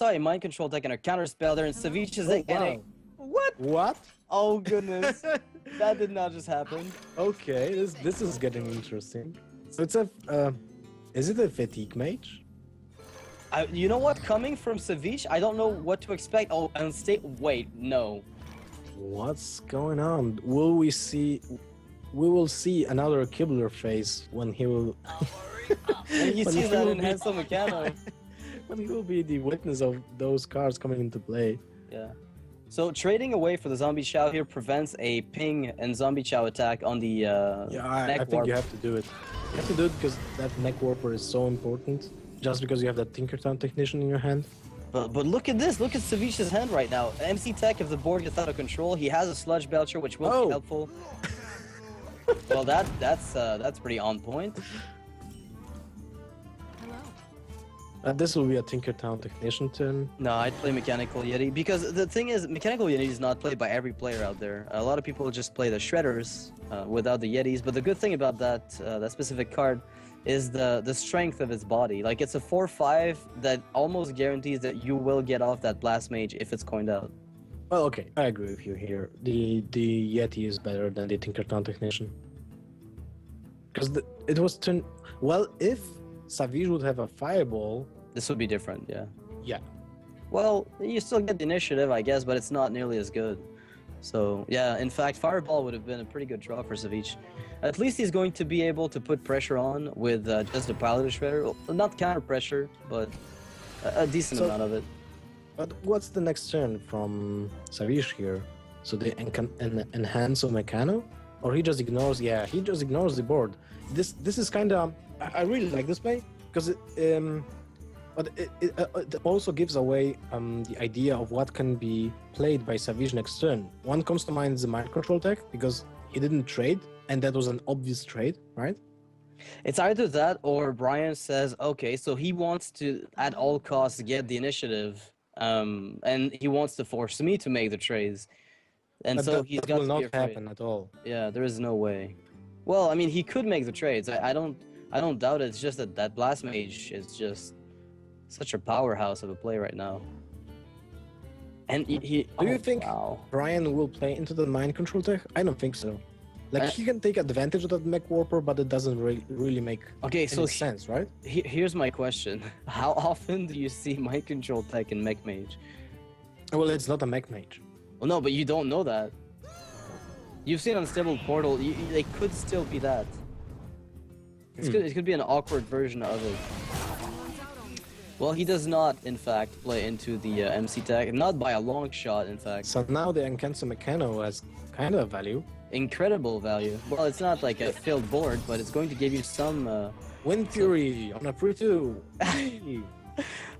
saw a mind control deck and a counter spell there, and Savjz is Oh, getting. wow. What? What? Oh goodness, that did not just happen. Okay, this is getting interesting. So it's a is it a fatigue mage? You know what? Coming from Savjz, I don't know what to expect. Oh, and wait, no. What's going on? Will we see? We will see another Kibler face when he will. When he when sees he that will in be- Hansel Meccano. when he will be the witness of those cards coming into play. Yeah. So trading away for the Zombie Chow here prevents a ping and Zombie Chow attack on the Yeah, I neck think warp. you have to do it. You have to do it because that neck warper is so important. Just because you have that Tinkertown Technician in your hand. But look at this. Look at Savjz's hand right now. MC Tech, if the board gets out of control, he has a Sludge Belcher, which will be helpful. Well, that's pretty on point. This will be a Tinkertown Technician turn. No, I'd play Mechanical Yeti because the thing is, Mechanical Yeti is not played by every player out there. A lot of people just play the Shredders without the Yetis. But the good thing about that specific card is the strength of its body. Like it's a 4/5 that almost guarantees that you will get off that Blast Mage if it's coined out. Well, okay, I agree with you here. The Yeti is better than the Tinkertown Technician. Because it was turn. Well, if Savjz would have a Fireball. This would be different, yeah. Yeah. Well, you still get the initiative, I guess, but it's not nearly as good. So, yeah, in fact, Fireball would have been a pretty good draw for Savjz. At least he's going to be able to put pressure on with just the Piloted Shredder. Well, not counter pressure, but a decent amount of it. But what's the next turn from Savjz here? So they enhance on Meccano? Or he just ignores? Yeah, he just ignores the board. This is kind of... I really like this play because it also gives away the idea of what can be played by Savjz next turn. One comes to mind is the mind control deck because he didn't trade and that was an obvious trade, right? It's either that or Brian says, okay, so he wants to at all costs get the initiative, and he wants to force me to make the trades, and But so he's that got will to be not afraid. happen at all. Yeah, there is no way. Well, I mean, he could make the trades. I don't doubt it. It's just that Blast Mage is just such a powerhouse of a play right now. And he Do you think wow. Brian will play into the mind control deck? I don't think so. Like he can take advantage of that mech warper, but it doesn't really make Okay, so sense, right? Here's my question: how often do you see mind control tech in Mech Mage? Well, it's not a mech mage. Well, no, but you don't know that. You've seen Unstable Portal. They could still be that. It could be an awkward version of it. Well, he does not, in fact, play into the MC tech. Not by a long shot, in fact. So now the Encancer Meccano has kind of value. Incredible value. Well, it's not like a filled board, but it's going to give you some... Wind Fury on a 3-2.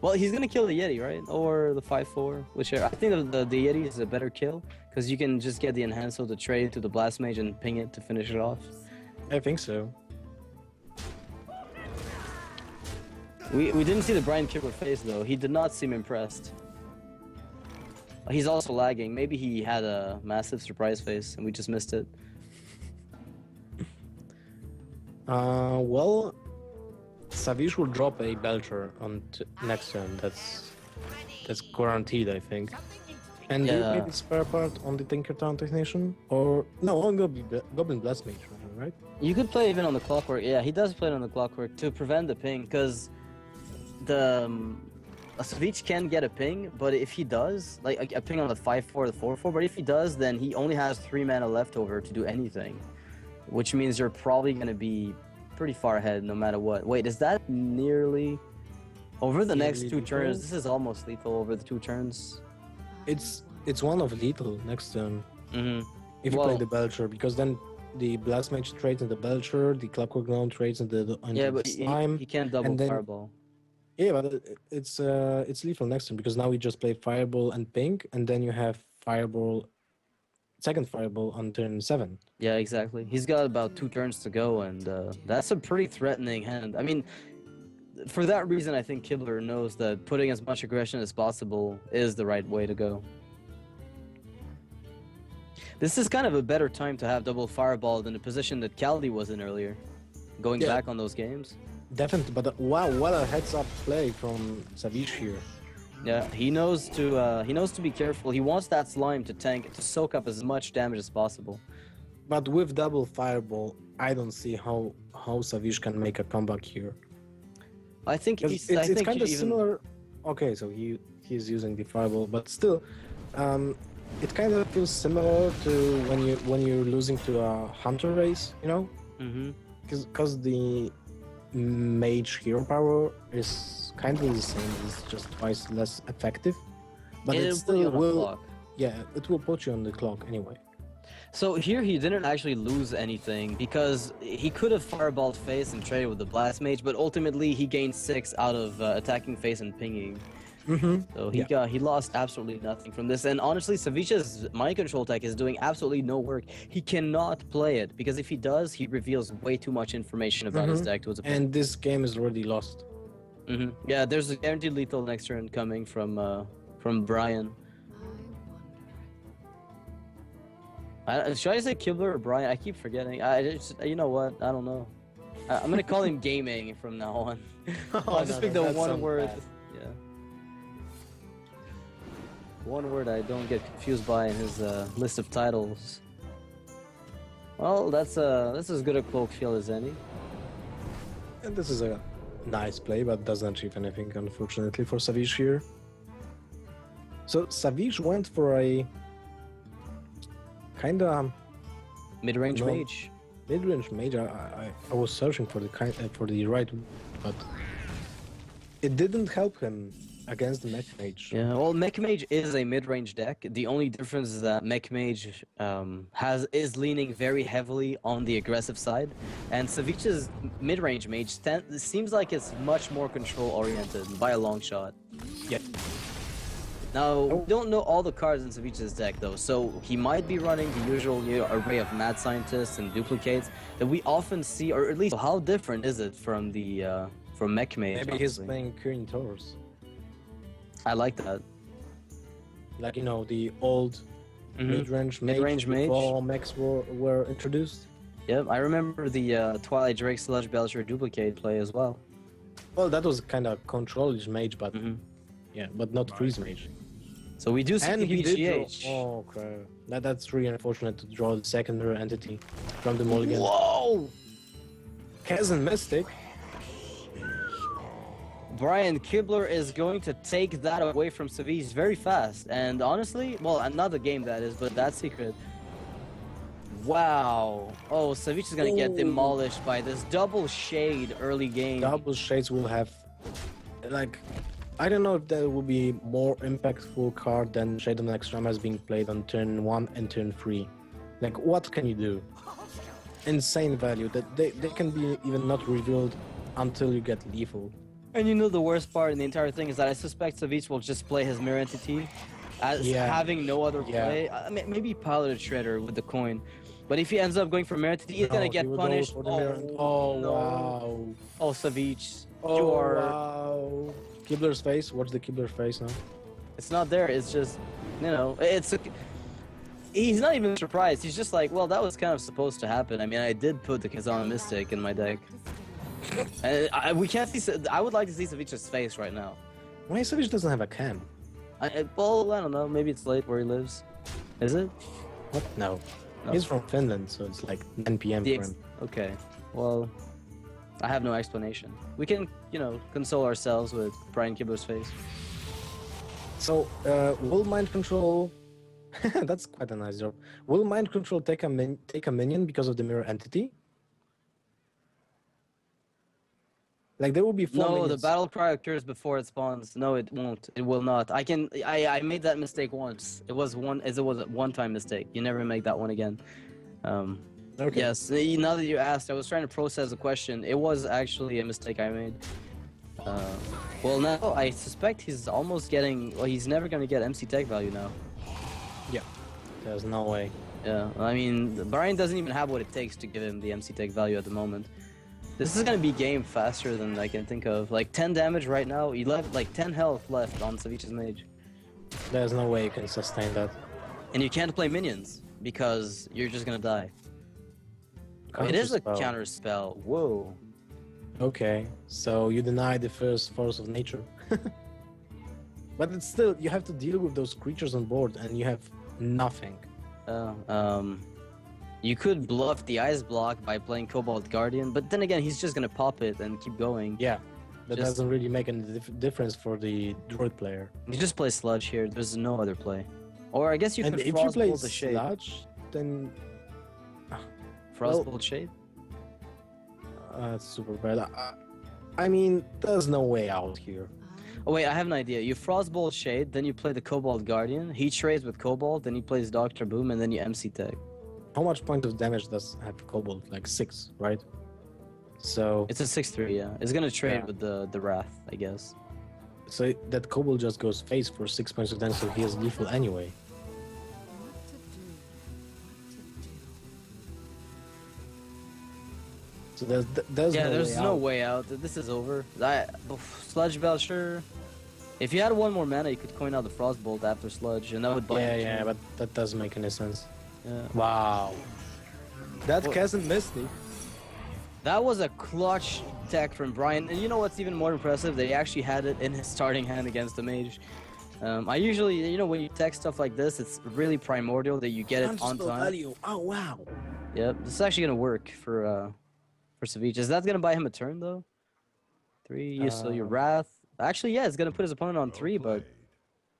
Well, he's going to kill the Yeti, right? Or the 5-4, whichever. I think the Yeti is a better kill, because you can just get the Enhancer to trade to the Blast Mage and ping it to finish it off. I think so. We didn't see the Brian Kibler face, though. He did not seem impressed. He's also lagging. Maybe he had a massive surprise face and we just missed it. Well, Savjz will drop a Belcher on next turn. That's guaranteed, I think. And do you play the spare part on the Tinkertown Technician? Or no, on Goblin Blast Mage, right? You could play even on the Clockwork. Yeah, he does play it on the Clockwork to prevent the ping, because the Savjz can get a ping, but if he does, like a ping on the 5-4, the 4-4, but if he does, then he only has 3 mana left over to do anything, which means you're probably going to be pretty far ahead no matter what. Wait, is that nearly over the next 2 turns? This is almost lethal over the 2 turns. It's one of lethal next turn. If you play the Belcher, because then the Blast Mage trades in the Belcher, the Clockwork Gnome trades in the Slime. He can't double Fireball. Yeah, but it's lethal next turn because now we just play Fireball and Pink, and then you have Fireball, second Fireball on turn 7. Yeah, exactly. He's got about 2 turns to go, and that's a pretty threatening hand. I mean, for that reason, I think Kibler knows that putting as much aggression as possible is the right way to go. This is kind of a better time to have double Fireball than the position that Kaldi was in earlier, going back on those games. Definitely, but wow, what a heads-up play from Savjz here. Yeah, he knows to be careful. He wants that slime to tank to soak up as much damage as possible. But with double fireball, I don't see how Savjz can make a comeback here. I think 'Cause he's. it's I think kind of even, similar. Okay, so he's using the fireball, but still, it kind of feels similar to when you're losing to a hunter race, you know, Mhm. because the mage hero power is kind of the same. It's just twice less effective, but it It'll put still you on a will. clock. Yeah, it will put you on the clock anyway. So here he didn't actually lose anything because he could have fireballed face and traded with the blast mage, but ultimately he gained 6 out of attacking face and pinging. Mm-hmm. So Yeah. he lost absolutely nothing from this. And honestly, Savjz's mind control tech is doing absolutely no work. He cannot play it because if he does, he reveals way too much information about his deck to his opponent. And this game is already lost. Yeah, there's a guaranteed lethal next turn coming from Brian. Should I say Kibler or Brian? I keep forgetting. You know what? I don't know. I'm gonna call him Gaming from now on. I'll just pick the one word. Bad. Yeah. One word I don't get confused by in his list of titles. Well, that's as good a cloak field as any. And this is a nice play, but doesn't achieve anything, unfortunately, for Savjz here. So Savjz went for a kind of Mid-range mage. mid-range mage. I was searching for the right, but it didn't help him against the mech mage. Yeah, well, mech mage is a mid-range deck. The only difference is that mech mage is leaning very heavily on the aggressive side, and Savjz's mid-range mage seems like it's much more control-oriented by a long shot. Yeah. Now, we don't know all the cards in Savjz's deck, though, so he might be running the usual array of mad scientists and duplicates that we often see, or at least how different is it from the from mech mage? Maybe he's honestly? playing Kinguin Taurus. I like that. Like, you know, the old mid-range mage Mid-range mage. before mechs were introduced. Yep, I remember the Twilight Drake Sludge Belcher duplicate play as well. Well, that was kind of control-ish mage, but yeah, but not freeze mage. So we do see And he did BGH. draw. Oh crap! That's really unfortunate to draw the secondary entity from the mulligan. Whoa! Kazan Mystic. Brian Kibler is going to take that away from Savjz very fast. And honestly, well, not the game that is, but that secret. Wow. Oh, Savjz is going to get demolished by this double shade early game. Double Shades will have, like, I don't know if that will be more impactful card than Shade on Extrema being played on turn 1 and turn 3. Like, what can you do? Insane value that they can be even not revealed until you get lethal. And you know the worst part in the entire thing is that I suspect Savjz will just play his mirror entity as having no other play. Maybe Pilot Shredder with the coin. But if he ends up going for mirror entity, he's gonna get punished. Oh, no. wow. Oh, Savjz. Oh, You are... wow. Kibler's face? What's the Kibler's face now? It's not there. It's just, you know, he's not even surprised. He's just like, well, that was kind of supposed to happen. I mean, I did put the Kazan Mystic in my deck. And we can't see. I would like to see Savjz's face right now. Why Savjz doesn't have a cam? Well, I don't know. Maybe it's late where he lives. Is it? What? No. No. He's from Finland, so it's like 9 p.m. for him. Okay. Well, I have no explanation. We can, you know, console ourselves with Brian Kibler's face. So, will Mind Control... That's quite a nice job. Will Mind Control take a minion because of the mirror entity? Like, there will be 4 No, minions. the battle cry occurs before it spawns. No, it won't. It will not. I made that mistake once. It was a one-time mistake. You never make that one again. Okay. Yes. Now that you asked, I was trying to process the question. It was actually a mistake I made. Well, now I suspect he's almost getting. Well, he's never gonna get MC Tech value now. Yeah. There's no way. Yeah. I mean, Brian doesn't even have what it takes to give him the MC Tech value at the moment. This is gonna be game faster than I can think of. Like 10 damage right now. He left like 10 health left on Savjz's mage. There's no way you can sustain that. And you can't play minions because you're just gonna die. It is a counter spell. Whoa. Okay, so you deny the first force of nature. But it's still, you have to deal with those creatures on board, and you have nothing. You could bluff the ice block by playing Cobalt Guardian, but then again, he's just gonna pop it and keep going. Yeah, that Just- doesn't really make any difference for the Druid player. You just play Sludge here. There's no other play. Or I guess you And could if you play Frostbolt the Shade. Sludge, then Frostbolt Shade? it's super bad. I mean, there's no way out here. Oh wait, I have an idea. You Frostbolt Shade, then you play the Cobalt Guardian. He trades with Cobalt, then he plays Doctor Boom, and then you MC tag. How much point of damage does have Cobalt? Like 6, right? So It's a 6/3, yeah. It's gonna trade Yeah. with the Wrath, I guess. so that Cobalt just goes face for 6 points of damage, so he is lethal anyway. So there's Yeah, no there's way no out. way out. This is over. Sludge Belcher. If you had one more mana, you could coin out the Frostbolt after Sludge, and that would buy. Yeah, but that doesn't make any sense. Yeah. Wow. That What- Chasm Misty. That was a clutch tech from Brian, and you know what's even more impressive? That he actually had it in his starting hand against the mage. I usually, when you tech stuff like this, it's really primordial that you get it on time. Value. Oh wow. Yep, this is actually gonna work for Savjz. Is that gonna buy him a turn though? 3, you so your Wrath. Actually, yeah, it's gonna put his opponent on 3, but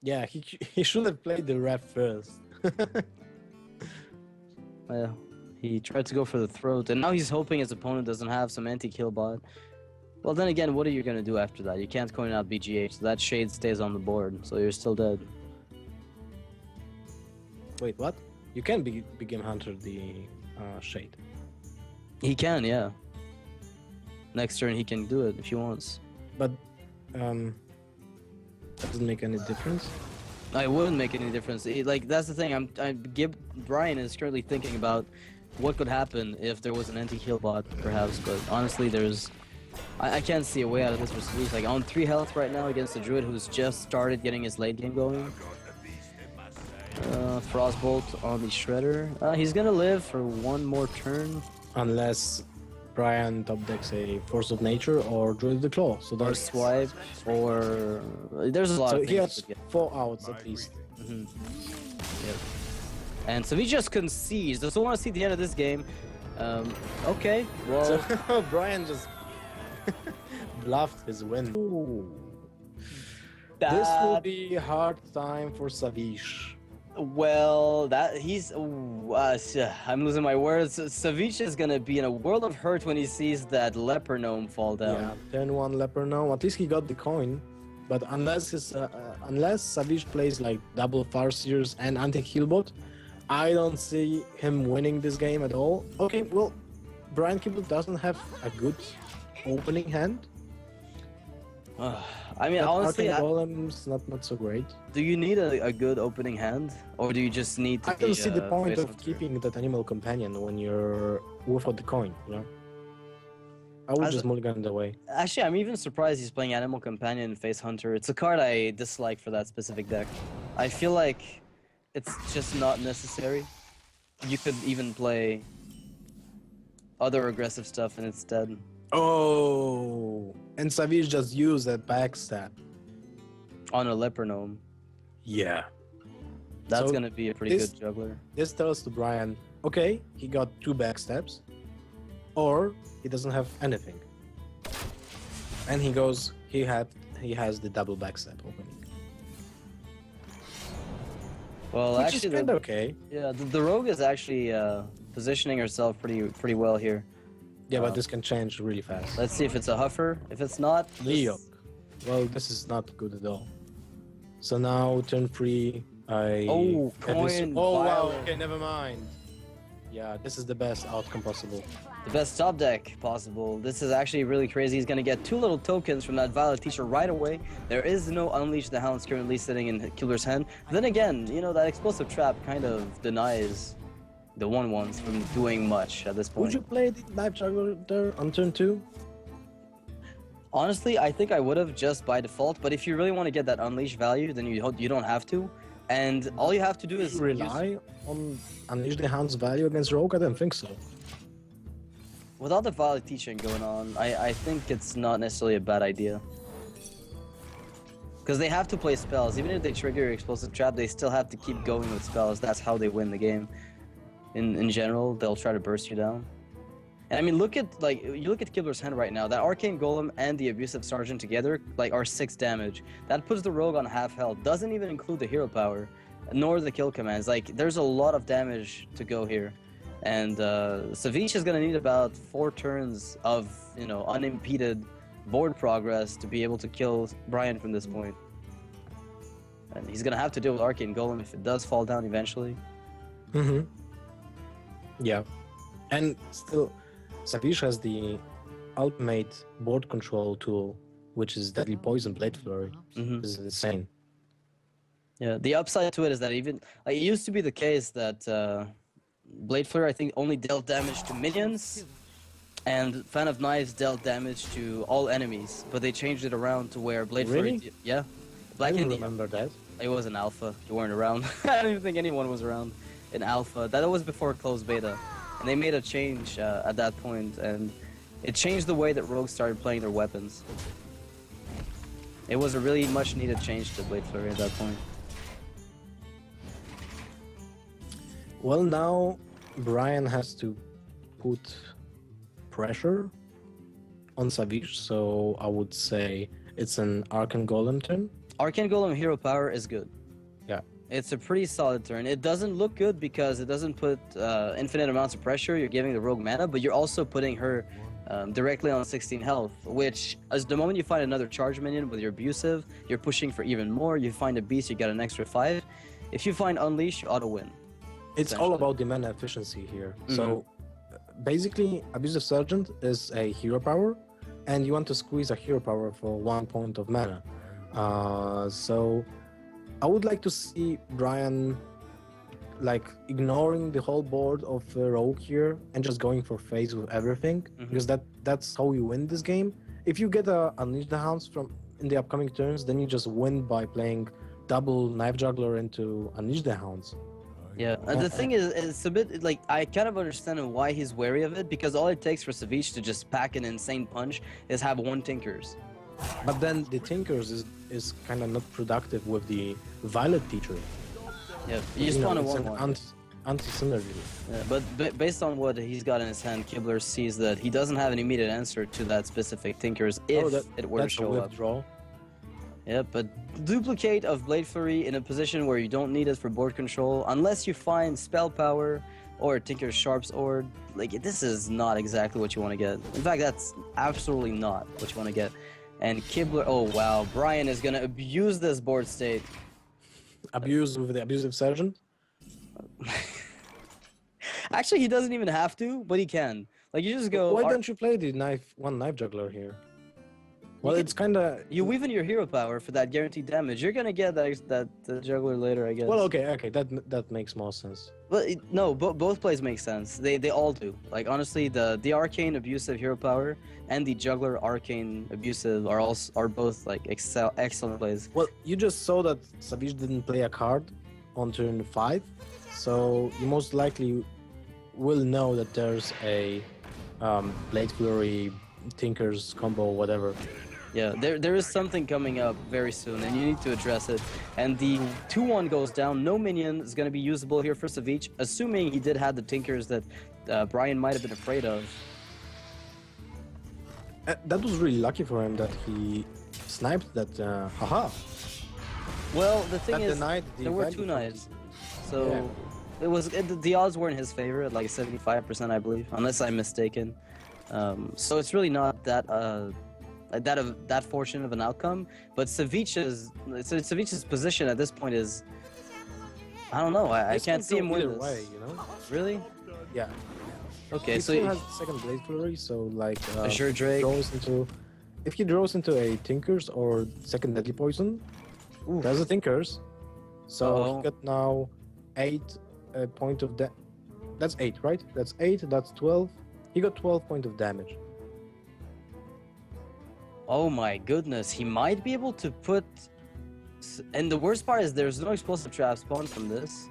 Yeah, he should have played the ref first. he tried to go for the throat, and now he's hoping his opponent doesn't have some anti-kill bot. Well, then again, what are you gonna do after that? You can't coin out BGH, so that shade stays on the board, so you're still dead. Wait, what? You can be Game Hunter the Shade. He can, yeah. Next turn he can do it if he wants. But that doesn't make any difference. It wouldn't make any difference. Like that's the thing. Brian is currently thinking about what could happen if there was an anti-heal bot, perhaps. But honestly, I can't see a way out of this for Savjz. Like on 3 health right now against the Druid who's just started getting his late game going. Frostbolt on the Shredder. He's gonna live for one more turn. Unless Brian top decks a Force of Nature or Druid of the Claw. So Or that's swipe, or there's a lot so of he things. has 4 outs at least. Yep. And so he just concedes. Doesn't want to see the end of this game. Okay, well. So Brian just bluffed his win. This will be a hard time for Savjz. Well, I'm losing my words. Savjz is gonna be in a world of hurt when he sees that leper gnome fall down. Yeah, turn 1 Leper now. At least he got the coin. But unless Savjz plays like double Farseers and anti-healbot, I don't see him winning this game at all. Okay, well, Brian Kibble doesn't have a good opening hand. I mean, But honestly, Arcane Golem's not so great. do you need a good opening hand, or do you just need to? I don't see the point face of hunter? keeping that animal companion when you're without the coin, you know? I would As just mulligan it away. Actually, I'm even surprised he's playing Animal Companion and Face Hunter. It's a card I dislike for that specific deck. I feel like it's just not necessary. You could even play other aggressive stuff instead. Oh, and Savjz just used that backstab. On a Leper Gnome. Yeah. That's So gonna be a pretty this- good juggler. This tells to Brian, okay, he got 2 backstabs, or he doesn't have anything. And he goes, he has the double backstab opening. Well, Which actually, is kind of okay. the rogue is actually positioning herself pretty well here. Yeah, but this can change really fast. Let's see if it's a Huffer. If it's not, Leo. Well, this is not good at all. So now turn 3, I... Oh, have this- coin, Oh, wow, Violet. okay, never mind. Yeah, this is the best outcome possible. the best top deck possible. This is actually really crazy. He's gonna get 2 little tokens from that Violet Teacher right away. There is no Unleash the Hounds currently sitting in Killer's hand. Then again, that explosive trap kind of denies the 1/1s from doing much at this point. Would you play the Life Juggler there on turn 2? Honestly, I think I would have just by default, but if you really want to get that Unleash value, then you don't have to. And all you have to do is Rely on Unleash the Hound's value against Rogue? I don't think so. without the Violet Teaching going on, I think it's not necessarily a bad idea. Because they have to play spells. Even if they trigger your explosive trap, they still have to keep going with spells. That's how they win the game. In general, they'll try to burst you down. And I mean, look at, like, you look at Kibler's hand right now. That Arcane Golem and the Abusive Sergeant together, like, are 6 damage. That puts the Rogue on half health. Doesn't even include the hero power, nor the kill commands. Like, there's a lot of damage to go here. And Savjz is gonna need about 4 turns of, you know, unimpeded board progress to be able to kill Brian from this point. And he's gonna have to deal with Arcane Golem if it does fall down eventually. Mm-hmm. Yeah. And still, Savjz has the ultimate board control tool, which is Deadly Poison Blade Flurry. Mm-hmm. This is insane. Yeah, the upside to it is that even, like, it used to be the case that Blade Flurry, I think, only dealt damage to minions, and Fan of Knives dealt damage to all enemies, but they changed it around to where Blade Really? Flurry... Yeah. I didn't remember that. It was an alpha. You weren't around. I don't even think anyone was around in alpha. That was before closed beta. And they made a change at that point, and it changed the way that rogues started playing their weapons. It was a really much needed change to Blade Flurry at that point. Well, now Brian has to put pressure on Savjz, so I would say it's an Arcane Golem turn. Arcane Golem hero power is good. Yeah. It's a pretty solid turn. It doesn't look good because it doesn't put infinite amounts of pressure. You're giving the rogue mana, but you're also putting her directly on 16 health, which as the moment you find another charge minion with your abusive, you're pushing for even more. You find a beast, you got an extra 5. If you find Unleash, you auto-win. It's all about the mana efficiency here. Mm-hmm. So basically, Abusive Sergeant is a hero power, and you want to squeeze a hero power for 1 point of mana. So I would like to see Brian like ignoring the whole board of Rogue here and just going for phase with everything, because that's how you win this game. If you get a Unleash the Hounds from in the upcoming turns, then you just win by playing double Knife Juggler into Unleash the Hounds. Yeah, and the thing is, it's a bit like I kind of understand why he's wary of it, because all it takes for Savjz to just pack an insane punch is have 1 Tinkers. But then the Tinkers is kind of not productive with the Violet Teacher. Yeah, you just want to it's one. an anti-synergy. Yeah, but based on what he's got in his hand, Kibler sees that he doesn't have an immediate answer to that specific Tinkers if it were to show up. Withdrawal. Yeah, but duplicate of Blade Flurry in a position where you don't need it for board control, unless you find Spell Power or Tinker's Sharp's Ord, like, this is not exactly what you want to get. In fact, that's absolutely not what you want to get. And Kibler, oh wow, Brian is gonna abuse this board state. Abuse with the Abusive Sergeant? Actually, he doesn't even have to, but he can. Like, you just go... Why don't you play the one Knife Juggler here? Well, it's kind of... You weave in your hero power for that guaranteed damage. You're gonna get that juggler later, I guess. Well, okay, that makes more sense. But no, both plays make sense. They all do. Like, honestly, the arcane abusive hero power and the juggler arcane abusive are both like excellent plays. Well, you just saw that Savjz didn't play a card on turn 5, so you most likely will know that there's a Blade Flurry, Tinker's combo, whatever. Yeah, there is something coming up very soon, and you need to address it. And the 2-1 goes down. No minion is going to be usable here for Savjz, assuming he did have the Tinkers that Brian might have been afraid of. That was really lucky for him that he sniped that. Haha. Well, the thing That is, denied the there were value 2 knights, so Yeah. the odds were in his favor at like 75%, I believe, unless I'm mistaken. So it's really not that fortunate of an outcome. But Savjz's position at this point is, I don't know. I can't see him win either this. way, you know? Really? Yeah. Okay, He so still has second Blade Flurry, so like Azure Drake. if he draws into a Tinkers or second Deadly Poison, there's a Tinkers. So he got now 8 point of that's 8, right? That's 8, that's 12. He got 12 point of damage. Oh my goodness, he might be able to put... And the worst part is there's no explosive trap spawn from this.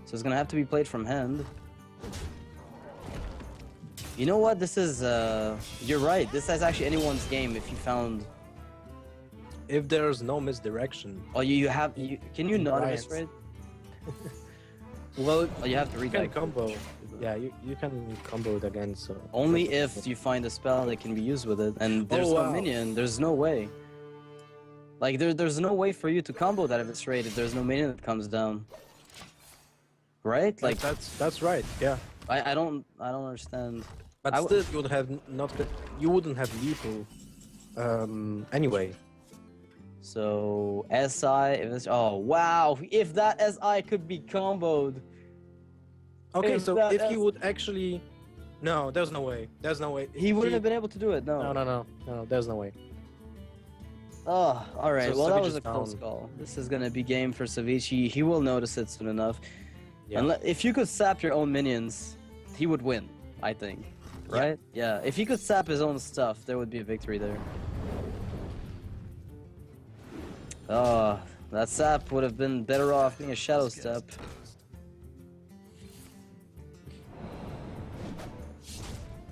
So it's gonna have to be played from hand. You know what, this is... You're right, this is actually anyone's game if you found... if there's no misdirection. Oh, can you not Right. misread? Well, Oh, you have to read you can that. combo. Yeah, you can combo it again. So Only if you find a spell that can be used with it, and there's no wow. minion. There's no way. Like there's no way for you to combo that if it's rated. There's no minion that comes down. Right? Like that's right. Yeah, I don't understand. but still you would have you wouldn't have lethal anyway. So SI. Oh wow! If that SI could be comboed. Okay, If so that if he S- would actually, no, there's no way. There's no way. He wouldn't have been able to do it. No. No, there's no way. Oh, all right. So Well, that Savjz was is a close down. call. This is gonna be game for Savjz. He will notice it soon enough. Yeah. If you could sap your own minions, he would win. I think. Right? Yeah. If he could sap his own stuff, there would be a victory there. Oh, that sap would have been better off being a shadow step.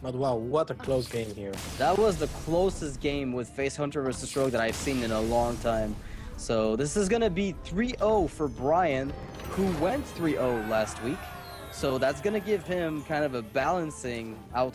But wow, what a close game here. That was the closest game with Face Hunter versus Rogue that I've seen in a long time. So this is gonna be 3-0 for Brian, who went 3-0 last week. So that's gonna give him kind of a balancing outcome.